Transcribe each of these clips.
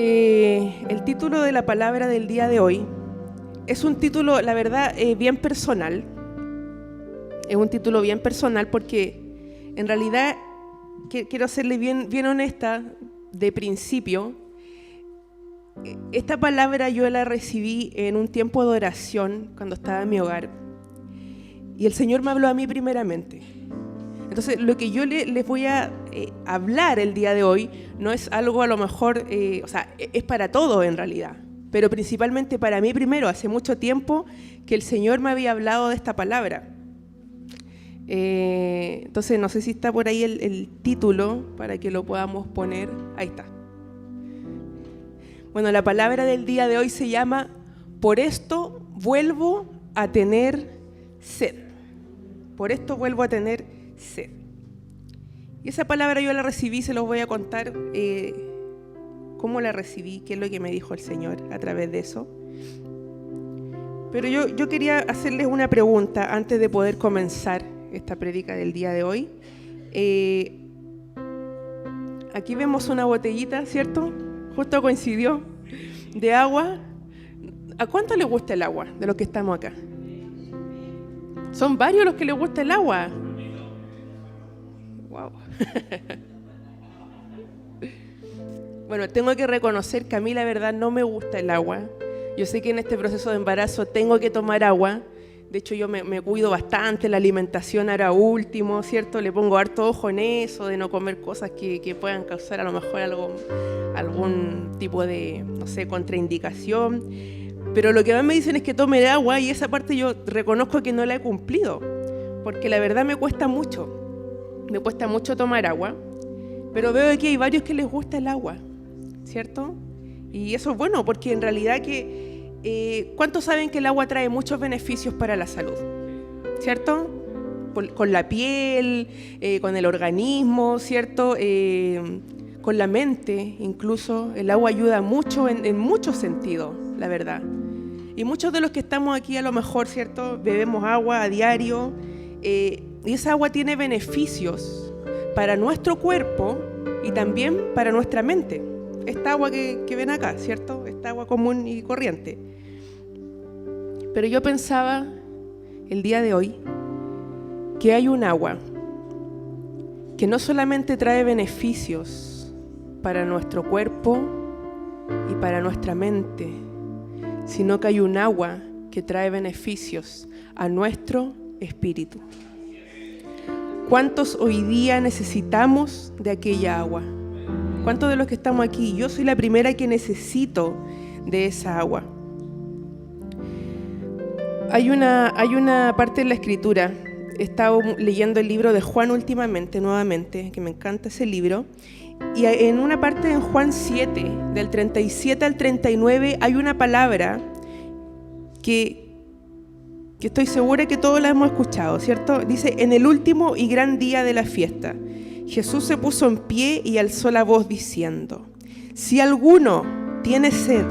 El título de la palabra del día de hoy es un título, la verdad, bien personal. Es un título bien personal porque en realidad quiero serle bien honesta de principio. Esta palabra yo la recibí en un tiempo de oración cuando estaba en mi hogar y el Señor me habló a mí primeramente. Entonces lo que yo les voy a hablar el día de hoy no es algo a lo mejor, es para todos en realidad, pero principalmente para mí primero. Hace mucho tiempo que el Señor me había hablado de esta palabra. Entonces no sé si está por ahí el título para que lo podamos poner. Ahí está. Bueno, la palabra del día de hoy se llama "Por esto vuelvo a tener sed". Por esto vuelvo a tener sed. Y esa palabra yo la recibí, se los voy a contar cómo la recibí, qué es lo que me dijo el Señor a través de eso. Pero yo quería hacerles una pregunta antes de poder comenzar esta prédica del día de hoy. Aquí vemos una botellita, ¿cierto? Justo coincidió, de agua. ¿A cuánto les gusta el agua de los que estamos acá? Son varios los que les gusta el agua. Wow. Bueno, tengo que reconocer que a mí la verdad no me gusta el agua. Yo sé que en este proceso de embarazo tengo que tomar agua. De hecho, yo me cuido bastante, la alimentación ahora último, ¿cierto? Le pongo harto ojo en eso, de no comer cosas que puedan causar a lo mejor algún tipo de, no sé, contraindicación. Pero lo que más me dicen es que tome agua y esa parte yo reconozco que no la he cumplido, porque la verdad me cuesta mucho tomar agua, pero veo que hay varios que les gusta el agua, ¿cierto? Y eso es bueno, porque en realidad ¿cuántos saben que el agua trae muchos beneficios para la salud? ¿Cierto? Con la piel, con el organismo, ¿cierto? Con la mente, incluso. El agua ayuda mucho en muchos sentidos, la verdad. Y muchos de los que estamos aquí a lo mejor, ¿cierto? Bebemos agua a diario y esa agua tiene beneficios para nuestro cuerpo y también para nuestra mente. Esta agua que ven acá, ¿cierto? Esta agua común y corriente. Pero yo pensaba el día de hoy que hay un agua que no solamente trae beneficios para nuestro cuerpo y para nuestra mente, sino que hay un agua que trae beneficios a nuestro espíritu. ¿Cuántos hoy día necesitamos de aquella agua? ¿Cuántos de los que estamos aquí? Yo soy la primera que necesito de esa agua. Hay una parte en la Escritura, he estado leyendo el libro de Juan nuevamente, que me encanta ese libro, y en una parte en Juan 7, del 37 al 39, hay una palabra que estoy segura que todos la hemos escuchado, ¿cierto? Dice: en el último y gran día de la fiesta, Jesús se puso en pie y alzó la voz diciendo: si alguno tiene sed,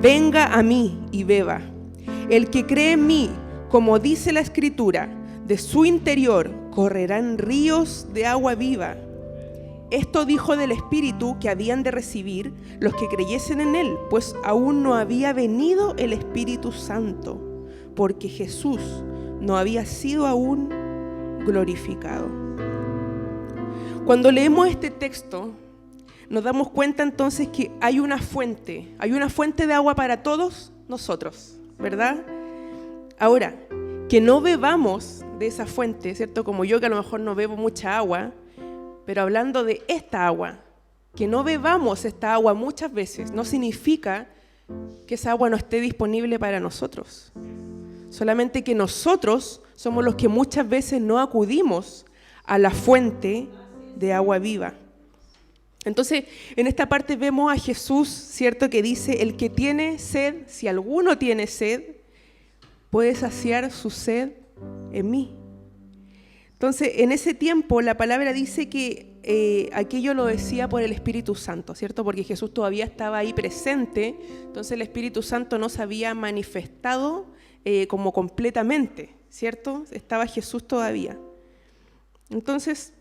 venga a mí y beba. El que cree en mí, como dice la Escritura, de su interior correrán ríos de agua viva. Esto dijo del Espíritu que habían de recibir los que creyesen en él, pues aún no había venido el Espíritu Santo, porque Jesús no había sido aún glorificado. Cuando leemos este texto, nos damos cuenta entonces que hay una fuente de agua para todos nosotros, ¿verdad? Ahora, que no bebamos de esa fuente, ¿cierto? Como yo, que a lo mejor no bebo mucha agua, pero hablando de esta agua, que no bebamos esta agua muchas veces, no significa que esa agua no esté disponible para nosotros. Solamente que nosotros somos los que muchas veces no acudimos a la fuente de agua viva. Entonces, en esta parte vemos a Jesús, ¿cierto? Que dice: el que tiene sed, si alguno tiene sed, puede saciar su sed en mí. Entonces, en ese tiempo la palabra dice que aquello lo decía por el Espíritu Santo, ¿cierto? Porque Jesús todavía estaba ahí presente, entonces el Espíritu Santo no se había manifestado como completamente, ¿cierto? Estaba Jesús todavía. Entonces,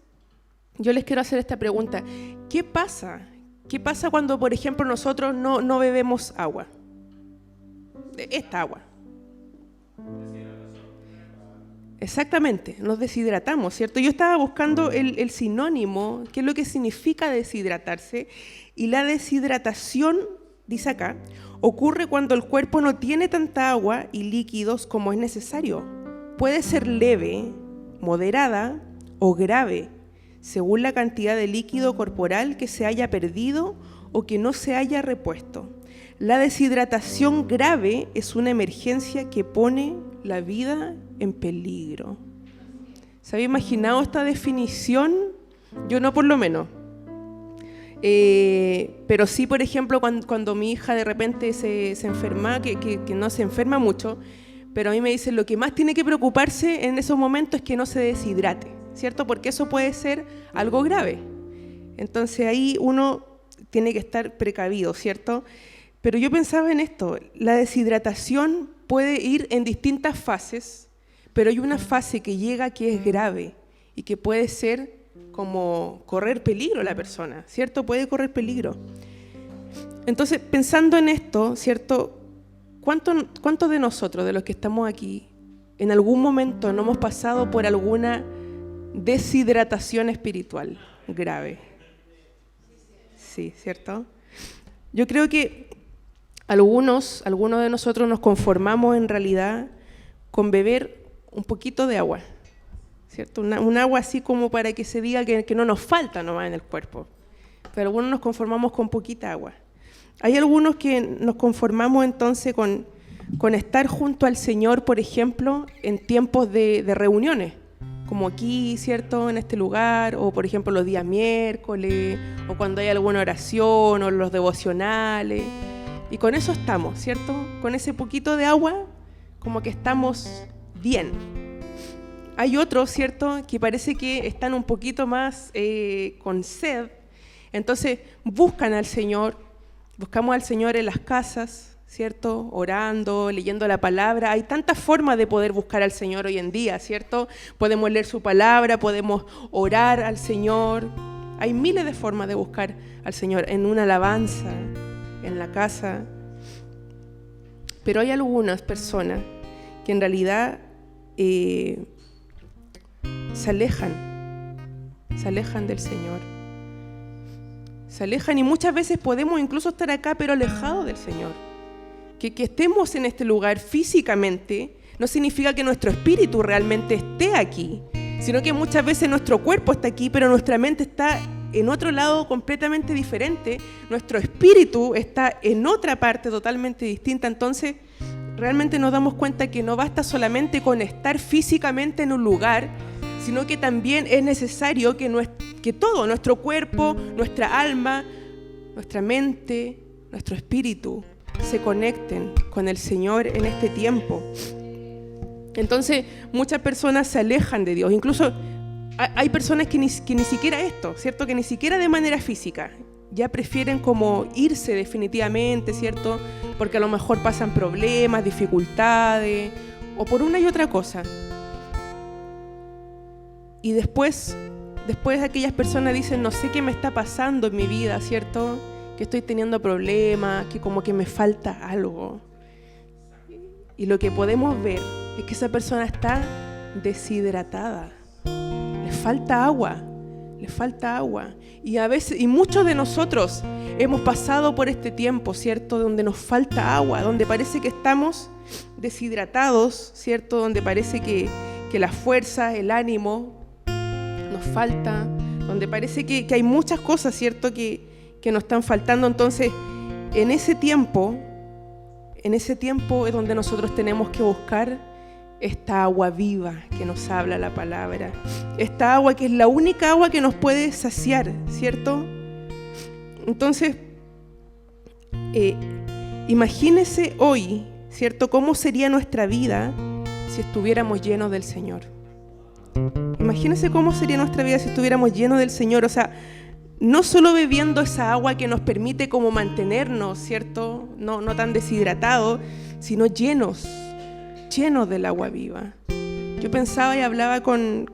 yo les quiero hacer esta pregunta: ¿qué pasa ¿Qué pasa cuando, por ejemplo, nosotros no bebemos agua? Esta agua. Exactamente, nos deshidratamos, ¿cierto? Yo estaba buscando el sinónimo, qué es lo que significa deshidratarse, y la deshidratación, dice acá, ocurre cuando el cuerpo no tiene tanta agua y líquidos como es necesario. Puede ser leve, moderada o grave, según la cantidad de líquido corporal que se haya perdido o que no se haya repuesto. La deshidratación grave es una emergencia que pone la vida en peligro. ¿Se había imaginado esta definición? Yo no, por lo menos. Pero sí, por ejemplo, cuando mi hija de repente se enferma, que no se enferma mucho, pero a mí me dicen lo que más tiene que preocuparse en esos momentos es que no se deshidrate, ¿cierto? Porque eso puede ser algo grave. Entonces ahí uno tiene que estar precavido, ¿cierto? Pero yo pensaba en esto, la deshidratación puede ir en distintas fases, pero hay una fase que llega que es grave y que puede ser como correr peligro la persona, ¿cierto? Puede correr peligro. Entonces, pensando en esto, ¿cierto? ¿Cuántos de nosotros, de los que estamos aquí, en algún momento no hemos pasado por alguna deshidratación espiritual grave? Sí, ¿cierto? Yo creo que algunos de nosotros nos conformamos en realidad con beber un poquito de agua, ¿cierto? Un agua así como para que se diga que no nos falta nomás en el cuerpo. Pero algunos nos conformamos con poquita agua. Hay algunos que nos conformamos entonces con estar junto al Señor, por ejemplo, en tiempos de reuniones, como aquí, ¿cierto?, en este lugar, o por ejemplo los días miércoles, o cuando hay alguna oración, o los devocionales. Y con eso estamos, ¿cierto? Con ese poquito de agua, como que estamos bien. Hay otros, ¿cierto?, que parece que están un poquito más con sed. Entonces buscan al Señor, buscamos al Señor en las casas, ¿cierto?, orando, leyendo la palabra. Hay tantas formas de poder buscar al Señor hoy en día, ¿cierto? Podemos leer su palabra, podemos orar al Señor. Hay miles de formas de buscar al Señor, en una alabanza, en la casa. Pero hay algunas personas que en realidad se alejan del Señor. Se alejan y muchas veces podemos incluso estar acá, pero alejados del Señor. Que estemos en este lugar físicamente no significa que nuestro espíritu realmente esté aquí, sino que muchas veces nuestro cuerpo está aquí, pero nuestra mente está en otro lado completamente diferente. Nuestro espíritu está en otra parte totalmente distinta. Entonces, realmente nos damos cuenta que no basta solamente con estar físicamente en un lugar, sino que también es necesario que todo, nuestro cuerpo, nuestra alma, nuestra mente, nuestro espíritu, se conecten con el Señor en este tiempo. Entonces, muchas personas se alejan de Dios. Incluso hay personas que ni siquiera esto, ¿cierto? Que ni siquiera de manera física. Ya prefieren como irse definitivamente, ¿cierto? Porque a lo mejor pasan problemas, dificultades, o por una y otra cosa. Y después aquellas personas dicen, no sé qué me está pasando en mi vida, ¿cierto? Que estoy teniendo problemas, que como que me falta algo. Y lo que podemos ver es que esa persona está deshidratada. Le falta agua. Y muchos de nosotros hemos pasado por este tiempo, ¿cierto? Donde nos falta agua, donde parece que estamos deshidratados, ¿cierto? Donde parece que la fuerza, el ánimo nos falta, donde parece que hay muchas cosas, ¿cierto?, que nos están faltando. Entonces, en ese tiempo es donde nosotros tenemos que buscar esta agua viva que nos habla la palabra, esta agua que es la única agua que nos puede saciar, ¿cierto? Entonces, imagínese hoy, ¿cierto?, cómo sería nuestra vida si estuviéramos llenos del Señor. Imagínese cómo sería nuestra vida si estuviéramos llenos del Señor. O sea, no solo bebiendo esa agua que nos permite como mantenernos, ¿cierto?, no tan deshidratados, sino llenos del agua viva. Yo pensaba y hablaba con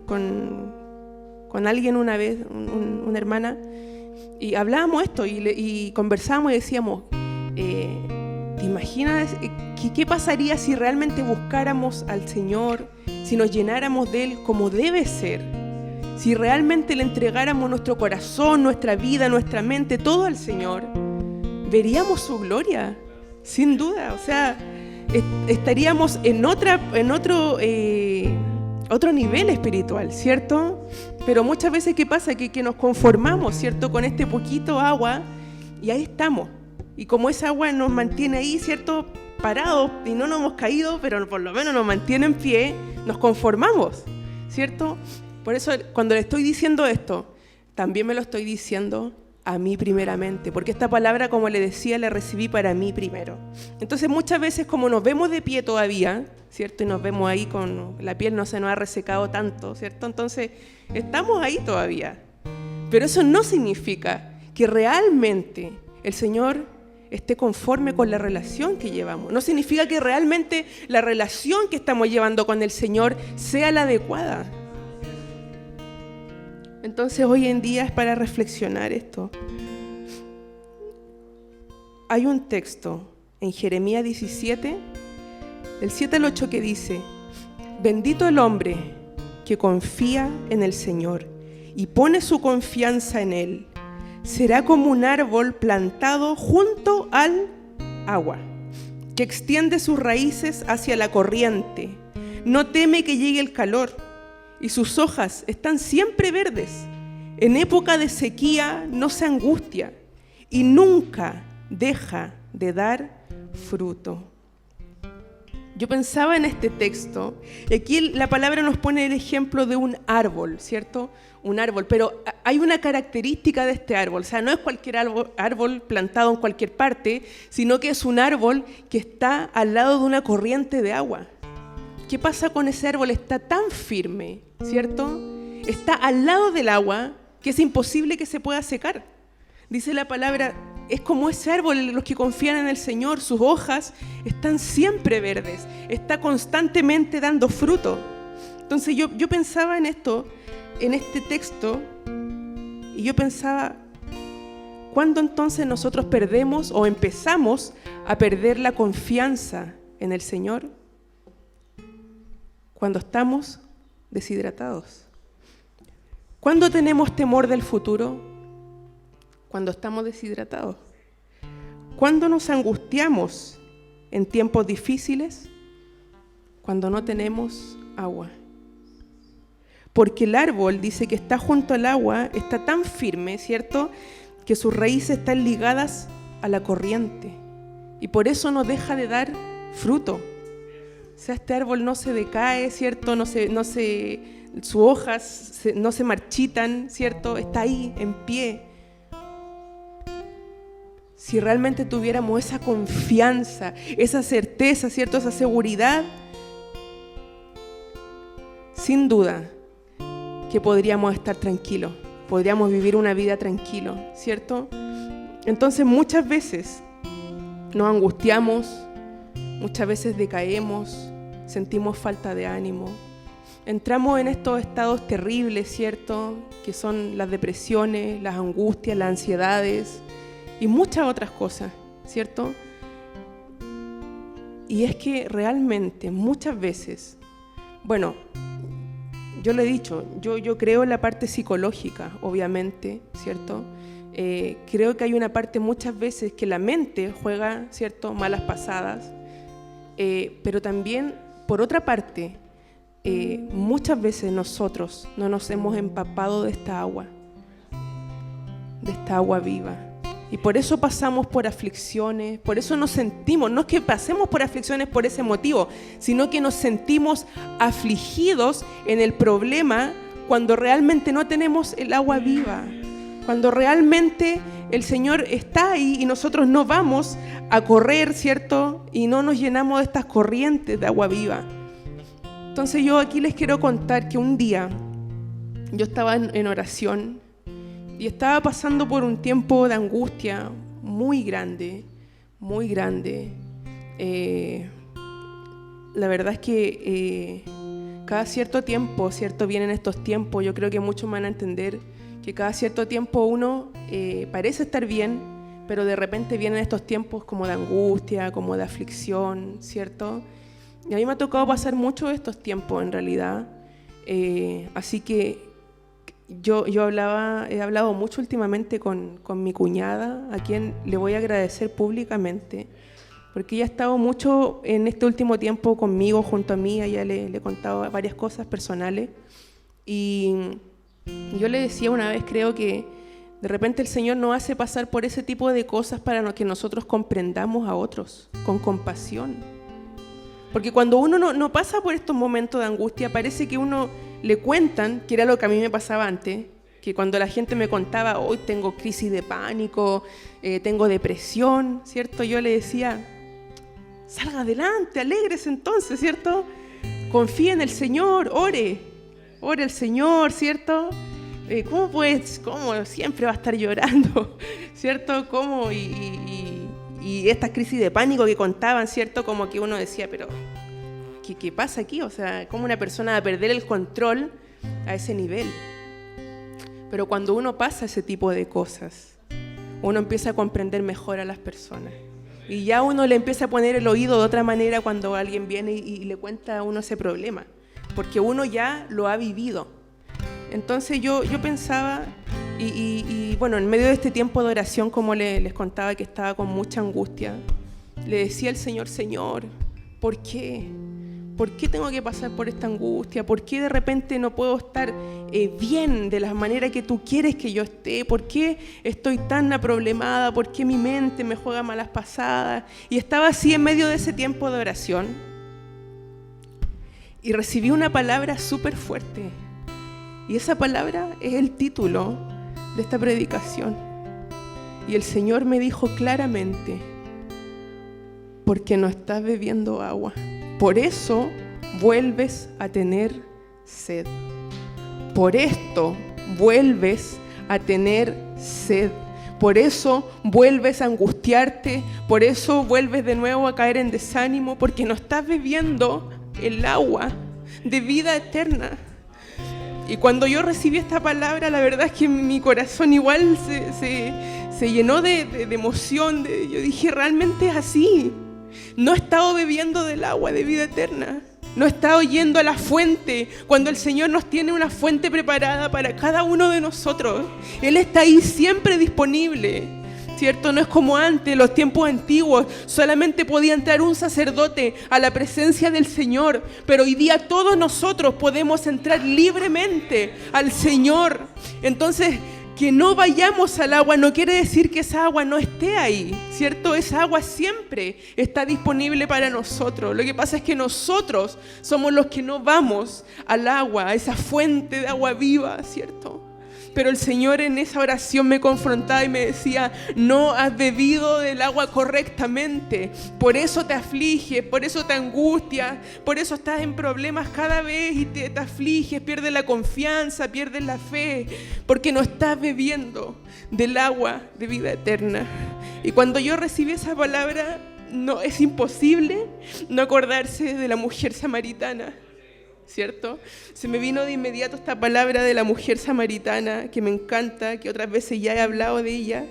alguien una vez, una hermana, Y hablábamos esto y conversábamos y decíamos, ¿te imaginas qué pasaría si realmente buscáramos al Señor, si nos llenáramos de Él como debe ser? Si realmente le entregáramos nuestro corazón, nuestra vida, nuestra mente, todo al Señor, veríamos su gloria, sin duda. O sea, estaríamos en otro nivel espiritual, ¿cierto? Pero muchas veces, ¿qué pasa? Que nos conformamos, ¿cierto? Con este poquito agua y ahí estamos. Y como esa agua nos mantiene ahí, ¿cierto? Parados y no nos hemos caído, pero por lo menos nos mantiene en pie, nos conformamos, ¿cierto? Por eso cuando le estoy diciendo esto, también me lo estoy diciendo a mí primeramente, porque esta palabra, como le decía, la recibí para mí primero. Entonces muchas veces, como nos vemos de pie todavía, ¿cierto? Y nos vemos ahí con la piel no se nos ha resecado tanto, ¿cierto? Entonces estamos ahí todavía. Pero eso no significa que realmente el Señor esté conforme con la relación que llevamos. No significa que realmente la relación que estamos llevando con el Señor sea la adecuada. Entonces hoy en día es para reflexionar esto. Hay un texto en Jeremías 17, del 7 al 8, que dice: bendito el hombre que confía en el Señor y pone su confianza en Él. Será como un árbol plantado junto al agua, que extiende sus raíces hacia la corriente. No teme que llegue el calor, y sus hojas están siempre verdes. En época de sequía no se angustia, y nunca deja de dar fruto. Yo pensaba en este texto, y aquí la palabra nos pone el ejemplo de un árbol, ¿cierto? Un árbol, pero hay una característica de este árbol, o sea, no es cualquier árbol plantado en cualquier parte, sino que es un árbol que está al lado de una corriente de agua. ¿Qué pasa con ese árbol? Está tan firme, ¿cierto? Está al lado del agua que es imposible que se pueda secar. Dice la palabra, es como ese árbol, los que confían en el Señor, sus hojas están siempre verdes, está constantemente dando fruto. Entonces yo pensaba en esto, en este texto, y yo pensaba, ¿cuándo entonces nosotros perdemos o empezamos a perder la confianza en el Señor? Cuando estamos deshidratados. ¿Cuándo tenemos temor del futuro? Cuando estamos deshidratados. ¿Cuándo nos angustiamos en tiempos difíciles? Cuando no tenemos agua. Porque el árbol, dice, que está junto al agua, está tan firme, ¿cierto?, que sus raíces están ligadas a la corriente. Y por eso no deja de dar fruto. O sea, este árbol no se decae, ¿cierto? Sus hojas no se marchitan, ¿cierto? Está ahí, en pie. Si realmente tuviéramos esa confianza, esa certeza, ¿cierto? Esa seguridad, sin duda que podríamos estar tranquilos, podríamos vivir una vida tranquilo, ¿cierto? Entonces muchas veces nos angustiamos, muchas veces decaemos, sentimos falta de ánimo, entramos en estos estados terribles, ¿cierto?, que son las depresiones, las angustias, las ansiedades y muchas otras cosas, ¿cierto? Y es que realmente muchas veces, bueno, yo le he dicho, yo creo en la parte psicológica, obviamente, ¿cierto? Creo que hay una parte muchas veces que la mente juega, ¿cierto?, malas pasadas, pero también, por otra parte, muchas veces nosotros no nos hemos empapado de esta agua viva. Y por eso pasamos por aflicciones, por eso nos sentimos, no es que pasemos por aflicciones por ese motivo, sino que nos sentimos afligidos en el problema cuando realmente no tenemos el agua viva, cuando realmente el Señor está ahí y nosotros no vamos a correr, ¿cierto? Y no nos llenamos de estas corrientes de agua viva. Entonces yo aquí les quiero contar que un día yo estaba en oración y estaba pasando por un tiempo de angustia muy grande, muy grande. La verdad es que cada cierto tiempo, ¿cierto?, vienen estos tiempos, yo creo que muchos van a entender que cada cierto tiempo uno parece estar bien, pero de repente vienen estos tiempos como de angustia, como de aflicción, ¿cierto? Y a mí me ha tocado pasar mucho estos tiempos en realidad, así que yo he hablado mucho últimamente con mi cuñada, a quien le voy a agradecer públicamente, porque ella ha estado mucho en este último tiempo conmigo, junto a mí. Ella le he contado varias cosas personales, y yo le decía una vez, creo que de repente el Señor nos hace pasar por ese tipo de cosas para que nosotros comprendamos a otros con compasión. Porque cuando uno no pasa por estos momentos de angustia, parece que uno le cuentan, que era lo que a mí me pasaba antes, que cuando la gente me contaba, hoy tengo crisis de pánico, tengo depresión, ¿cierto? Yo le decía, salga adelante, alégrese entonces, ¿cierto? Confíe en el Señor, ore al Señor, ¿cierto? ¿Cómo siempre va a estar llorando? ¿Cierto? ¿Cómo? Y estas crisis de pánico que contaban, ¿cierto? Como que uno decía, pero ¿qué pasa aquí? O sea, ¿cómo una persona va a perder el control a ese nivel? Pero cuando uno pasa ese tipo de cosas, uno empieza a comprender mejor a las personas. Y ya uno le empieza a poner el oído de otra manera cuando alguien viene y le cuenta a uno ese problema, porque uno ya lo ha vivido. Entonces yo pensaba, y bueno, en medio de este tiempo de oración, como les contaba que estaba con mucha angustia, le decía al Señor, Señor, ¿por qué? ¿Por qué tengo que pasar por esta angustia? ¿Por qué de repente no puedo estar bien de la manera que tú quieres que yo esté? ¿Por qué estoy tan aproblemada? ¿Por qué mi mente me juega malas pasadas? Y estaba así en medio de ese tiempo de oración y recibí una palabra súper fuerte. Y esa palabra es el título de esta predicación. Y el Señor me dijo claramente, porque no estás bebiendo agua. Por eso vuelves a tener sed. Por esto vuelves a tener sed. Por eso vuelves a angustiarte. Por eso vuelves de nuevo a caer en desánimo. Porque no estás bebiendo el agua de vida eterna. Y cuando yo recibí esta palabra, la verdad es que mi corazón igual se llenó de emoción. Yo dije, realmente es así. No he estado bebiendo del agua de vida eterna. No he estado yendo a la fuente cuando el Señor nos tiene una fuente preparada para cada uno de nosotros. Él está ahí siempre disponible, ¿cierto? No es como antes, los tiempos antiguos, solamente podía entrar un sacerdote a la presencia del Señor, pero hoy día todos nosotros podemos entrar libremente al Señor. Entonces, que no vayamos al agua no quiere decir que esa agua no esté ahí, ¿cierto? Esa agua siempre está disponible para nosotros. Lo que pasa es que nosotros somos los que no vamos al agua, a esa fuente de agua viva, ¿cierto? Pero el Señor en esa oración me confrontaba y me decía, no has bebido del agua correctamente, por eso te afliges, por eso te angustias, por eso estás en problemas cada vez y te afliges, pierdes la confianza, pierdes la fe, porque no estás bebiendo del agua de vida eterna. Y cuando yo recibí esa palabra, no, es imposible no acordarse de la mujer samaritana, ¿cierto? Se me vino de inmediato esta palabra de la mujer samaritana, que me encanta, que otras veces ya he hablado de ella.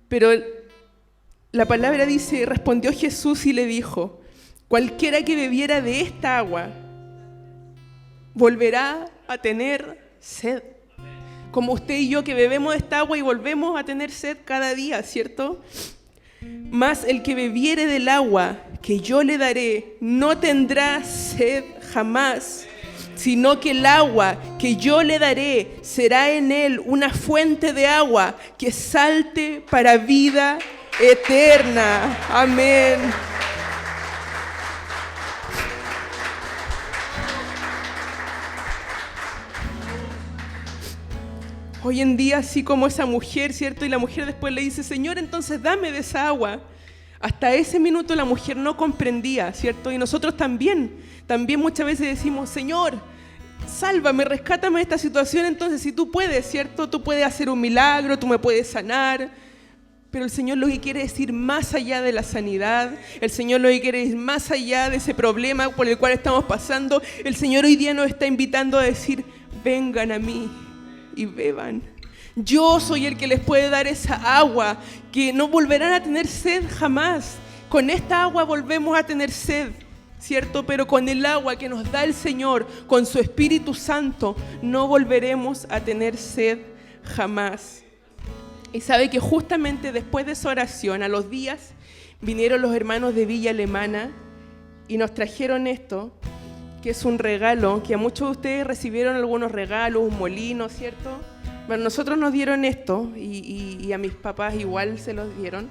Pero la palabra dice, respondió Jesús y le dijo, cualquiera que bebiera de esta agua, volverá a tener sed. Como usted y yo que bebemos de esta agua y volvemos a tener sed cada día, ¿cierto? Mas el que bebiere del agua que yo le daré no tendrá sed jamás, sino que el agua que yo le daré será en él una fuente de agua que salte para vida eterna. Amén. Hoy en día, así como esa mujer, ¿cierto? Y la mujer después le dice, Señor, entonces dame de esa agua. Hasta ese minuto la mujer no comprendía, ¿cierto? Y nosotros también muchas veces decimos, Señor, sálvame, rescátame de esta situación. Entonces, si tú puedes, ¿cierto? Tú puedes hacer un milagro, tú me puedes sanar. Pero el Señor lo que quiere decir más allá de la sanidad, el Señor lo que quiere decir más allá de ese problema por el cual estamos pasando, el Señor hoy día nos está invitando a decir, vengan a mí. y beban. Yo soy el que les puede dar esa agua, que no volverán a tener sed jamás. Con esta agua volvemos a tener sed, ¿cierto? Pero con el agua que nos da el Señor, con su Espíritu Santo, no volveremos a tener sed jamás. Y sabe que justamente después de esa oración, a los días, vinieron los hermanos de Villa Alemana y nos trajeron esto, que es un regalo, que a muchos de ustedes recibieron algunos regalos, un molino, ¿cierto? Bueno, nosotros nos dieron esto y a mis papás igual se los dieron.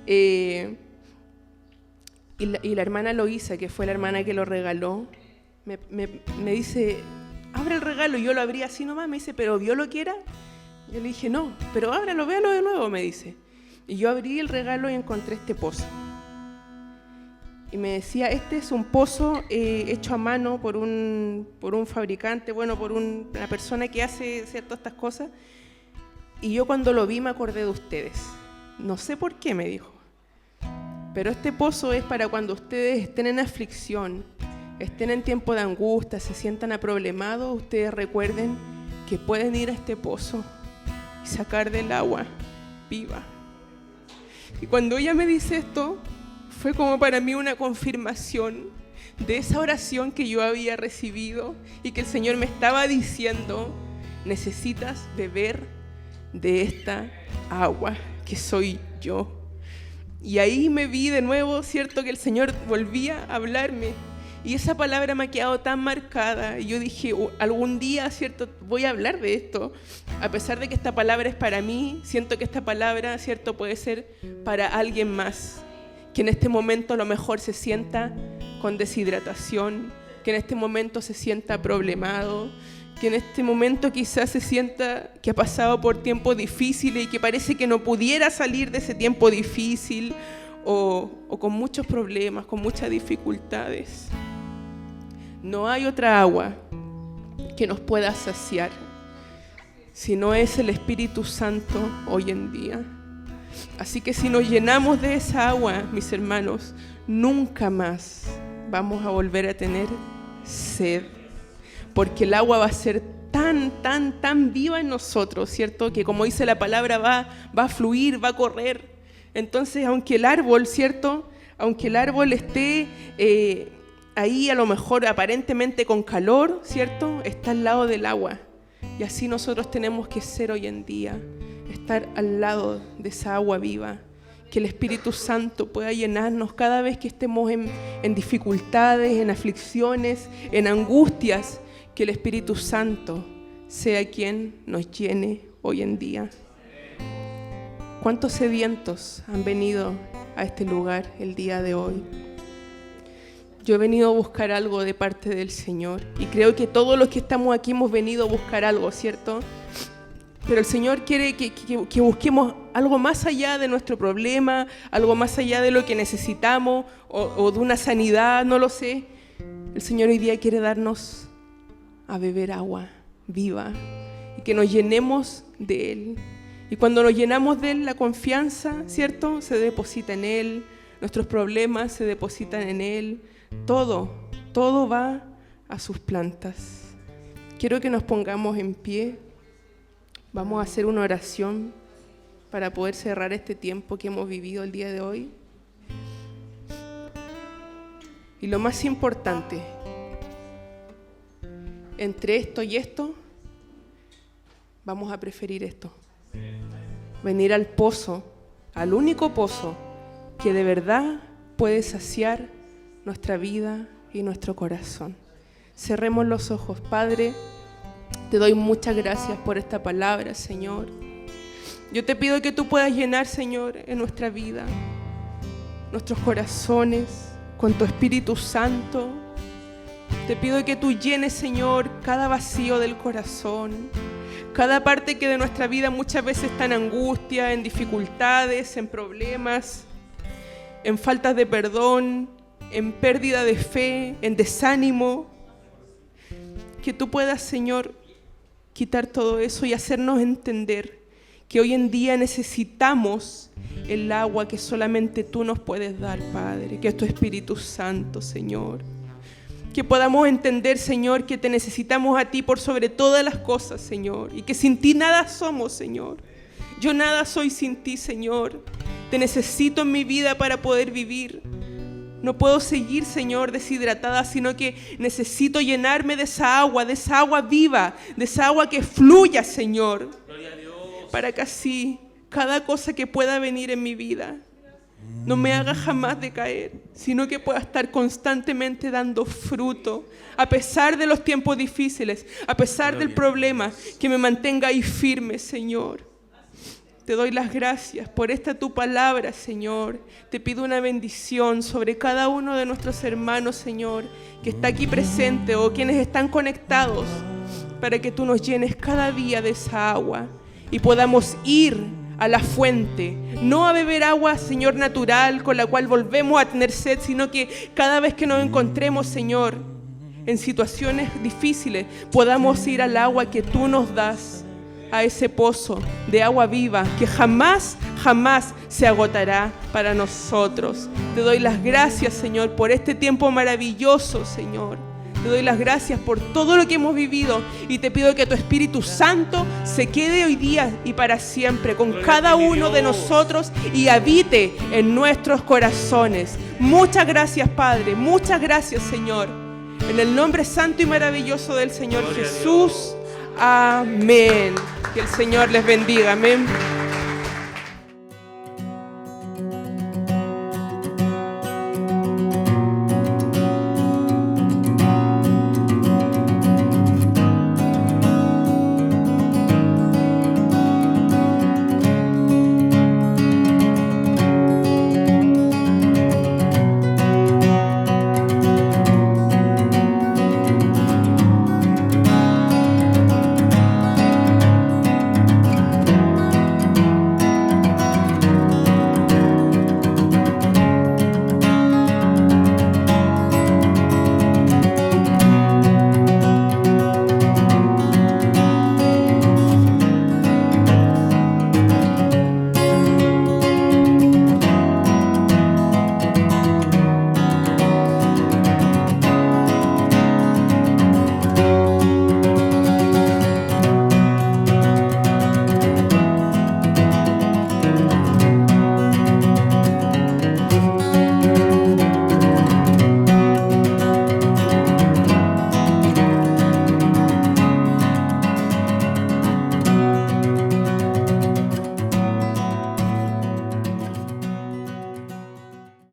Y la hermana Loisa, que fue la hermana que lo regaló, me dice, abre el regalo. Y yo lo abrí así nomás, me dice, ¿pero vio lo que era? Yo le dije, no, pero ábralo, véalo de nuevo, me dice. Y yo abrí el regalo y encontré este pozo. Y me decía, este es un pozo hecho a mano por un fabricante, bueno, por una persona que hace ciertas estas cosas. Y yo cuando lo vi me acordé de ustedes. No sé por qué, me dijo. Pero este pozo es para cuando ustedes estén en aflicción, estén en tiempo de angustia, se sientan aproblemados, ustedes recuerden que pueden ir a este pozo y sacar del agua viva. Y cuando ella me dice esto, fue como para mí una confirmación de esa oración que yo había recibido y que el Señor me estaba diciendo, necesitas beber de esta agua que soy yo. Y ahí me vi de nuevo, ¿cierto? Que el Señor volvía a hablarme. Y esa palabra me ha quedado tan marcada. Y yo dije, algún día, ¿cierto? Voy a hablar de esto. A pesar de que esta palabra es para mí, siento que esta palabra, ¿cierto? Puede ser para alguien más. Que en este momento a lo mejor se sienta con deshidratación. Que en este momento se sienta problemado. Que en este momento quizás se sienta que ha pasado por tiempos difíciles y que parece que no pudiera salir de ese tiempo difícil o con muchos problemas, con muchas dificultades. No hay otra agua que nos pueda saciar, si no es el Espíritu Santo hoy en día. Así que si nos llenamos de esa agua, mis hermanos, nunca más vamos a volver a tener sed. Porque el agua va a ser tan viva en nosotros, ¿cierto? Que como dice la palabra, va a fluir, va a correr. Entonces, aunque el árbol, ¿cierto? Aunque el árbol esté ahí a lo mejor aparentemente con calor, ¿cierto? Está al lado del agua. Y así nosotros tenemos que ser hoy en día, estar al lado de esa agua viva. Que el Espíritu Santo pueda llenarnos cada vez que estemos en dificultades, en aflicciones, en angustias. Que el Espíritu Santo sea quien nos llene hoy en día. ¿Cuántos sedientos han venido a este lugar el día de hoy? Yo he venido a buscar algo de parte del Señor y creo que todos los que estamos aquí hemos venido a buscar algo, ¿cierto? Pero el Señor quiere que busquemos algo más allá de nuestro problema, algo más allá de lo que necesitamos o de una sanidad, no lo sé. El Señor hoy día quiere darnos a beber agua viva y que nos llenemos de Él. Y cuando nos llenamos de Él, la confianza, ¿cierto? Se deposita en Él, nuestros problemas se depositan en Él, todo va a sus plantas. Quiero que nos pongamos en pie, vamos a hacer una oración para poder cerrar este tiempo que hemos vivido el día de hoy. Y lo más importante, entre esto y esto, vamos a preferir esto. Venir al pozo, al único pozo que de verdad puede saciar nuestra vida y nuestro corazón. Cerremos los ojos. Padre, te doy muchas gracias por esta palabra, Señor. Yo te pido que tú puedas llenar, Señor, en nuestra vida, nuestros corazones, con tu Espíritu Santo. Te pido que tú llenes, Señor, cada vacío del corazón, cada parte que de nuestra vida muchas veces está en angustia, en dificultades, en problemas, en faltas de perdón, en pérdida de fe, en desánimo. Que tú puedas, Señor, quitar todo eso y hacernos entender que hoy en día necesitamos el agua que solamente tú nos puedes dar, Padre, que es tu Espíritu Santo, Señor. Que podamos entender, Señor, que te necesitamos a ti por sobre todas las cosas, Señor. Y que sin ti nada somos, Señor. Yo nada soy sin ti, Señor. Te necesito en mi vida para poder vivir. No puedo seguir, Señor, deshidratada, sino que necesito llenarme de esa agua viva, de esa agua que fluya, Señor. Gloria a Dios. Para que así, cada cosa que pueda venir en mi vida, no me haga jamás decaer, sino que pueda estar constantemente dando fruto, a pesar de los tiempos difíciles, a pesar del problema, que me mantenga ahí firme, Señor. Te doy las gracias por esta tu palabra, Señor. Te pido una bendición sobre cada uno de nuestros hermanos, Señor, que está aquí presente o quienes están conectados, para que tú nos llenes cada día de esa agua y podamos ir a la fuente, no a beber agua, Señor, natural, con la cual volvemos a tener sed, sino que cada vez que nos encontremos, Señor, en situaciones difíciles, podamos ir al agua que tú nos das, a ese pozo de agua viva que jamás se agotará para nosotros. Te doy las gracias, Señor, por este tiempo maravilloso, Señor. Te doy las gracias por todo lo que hemos vivido y te pido que tu Espíritu Santo se quede hoy día y para siempre con cada uno de nosotros y habite en nuestros corazones. Muchas gracias, Padre. Muchas gracias, Señor. En el nombre santo y maravilloso del Señor Jesús. Amén. Que el Señor les bendiga. Amén.